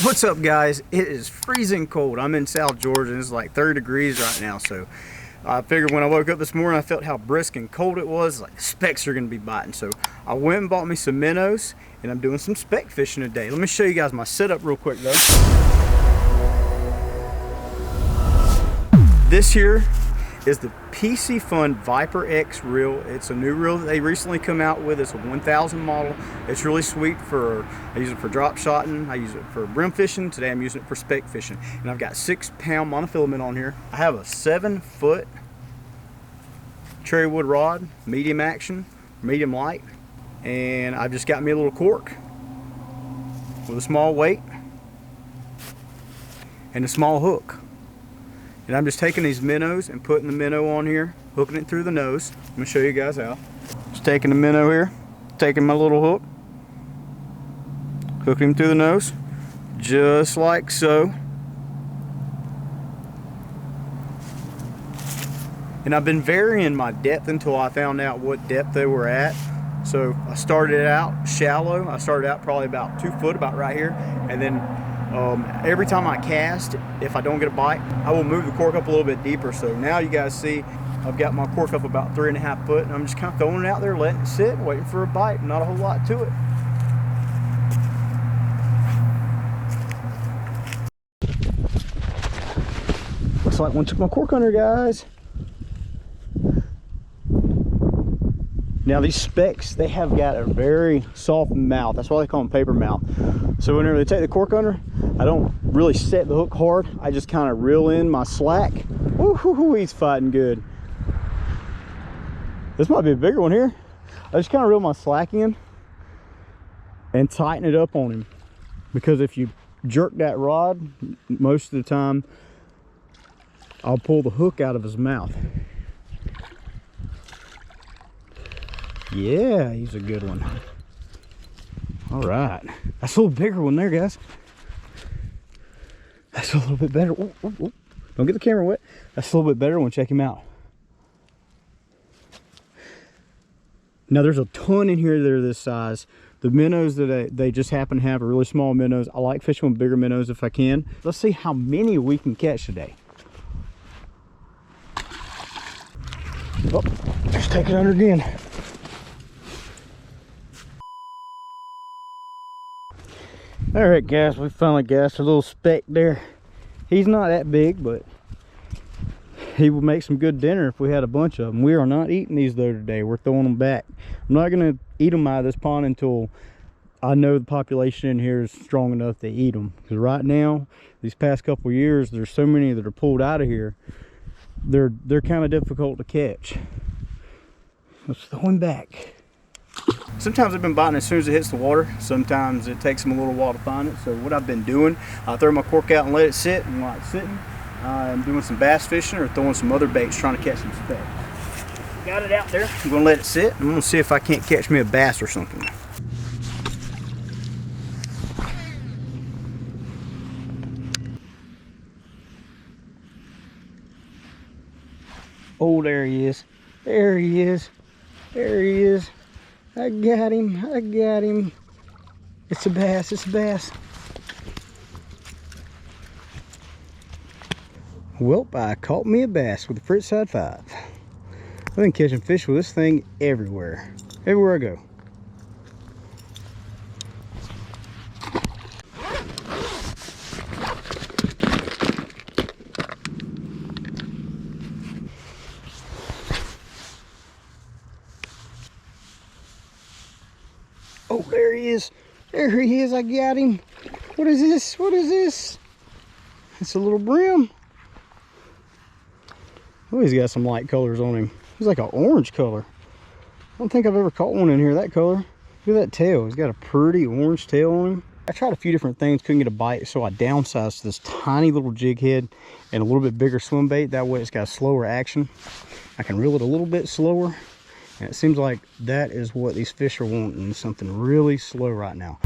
What's up, guys? It is freezing cold. I'm in South Georgia and it's like 30 degrees right now, so I figured when I woke up this morning I felt how brisk and cold it was, like specks are gonna be biting. So I went and bought me some minnows and I'm doing some speck fishing today. Let me show you guys my setup real quick though. This here is the PC Fun Viper X reel. It's a new reel that they recently come out with. It's a 1000 model. It's really sweet for, I use it for drop shotting, I use it for brim fishing. Today I'm using it for speck fishing. And I've got 6-pound monofilament on here. I have a 7-foot cherry wood rod, medium action, medium light. And I've just got me a little cork with a small weight and a small hook. And I'm just taking these minnows and putting the minnow on here, hooking it through the nose. I'm gonna show you guys how. Just taking the minnow here, taking my little hook, hooking him through the nose, just like so. And I've been varying my depth until I found out what depth they were at. So I started out shallow. I started out probably about 2 foot, about right here, and then every time I cast, if I don't get a bite, I will move the cork up a little bit deeper. So now you guys see I've got my cork up about 3.5 foot, and I'm just kind of throwing it out there, letting it sit, waiting for a bite. Not a whole lot to it. Looks like one took my cork under, guys. Now these specks, they have got a very soft mouth. That's why they call them paper mouth. So whenever they take the cork under, I don't really set the hook hard. I just kind of reel in my slack. Woo-hoo-hoo, he's fighting good. This might be a bigger one here. I just kind of reel my slack in and tighten it up on him. Because if you jerk that rod, most of the time, I'll pull the hook out of his mouth. Yeah, he's a good one. All right, that's a little bigger one there, guys. That's a little bit better. Ooh, ooh, ooh. Don't get the camera wet. That's a little bit better one. Check him out. Now there's a ton in here that are this size. The minnows that they just happen to have are really small minnows. I like fishing with bigger minnows if I can. Let's see how many we can catch today. Oh, just take it under again. All right, guys, we finally got a little speck there. He's not that big, but he would make some good dinner if we had a bunch of them. We are not eating these though today. We're throwing them back. I'm not gonna eat them out of this pond until I know the population in here is strong enough to eat them. Because right now, these past couple of years, there's so many that are pulled out of here. They're kind of difficult to catch. Let's throw him back. Sometimes they've been biting as soon as it hits the water. Sometimes it takes them a little while to find it. So what I've been doing, I throw my cork out and let it sit, and while it's sitting, I'm doing some bass fishing or throwing some other baits trying to catch some speck. Got it out there. I'm gonna let it sit. I'm gonna see if I can't catch me a bass or something. Oh, there he is. There he is. There he is. I got him, I got him. It's a bass, it's a bass. Well, I caught me a bass with a Fritz-side 5. I've been catching fish with this thing everywhere. Everywhere I go. Oh, there he is. There he is. I got him. What is this? What is this? It's a little brim. Oh, he's got some light colors on him. He's like an orange color. I don't think I've ever caught one in here that color. Look at that tail. He's got a pretty orange tail on him. I tried a few different things, couldn't get a bite, so I downsized to this tiny little jig head and a little bit bigger swim bait. That way it's got a slower action. I can reel it a little bit slower. And it seems like that is what these fish are wanting, something really slow right now.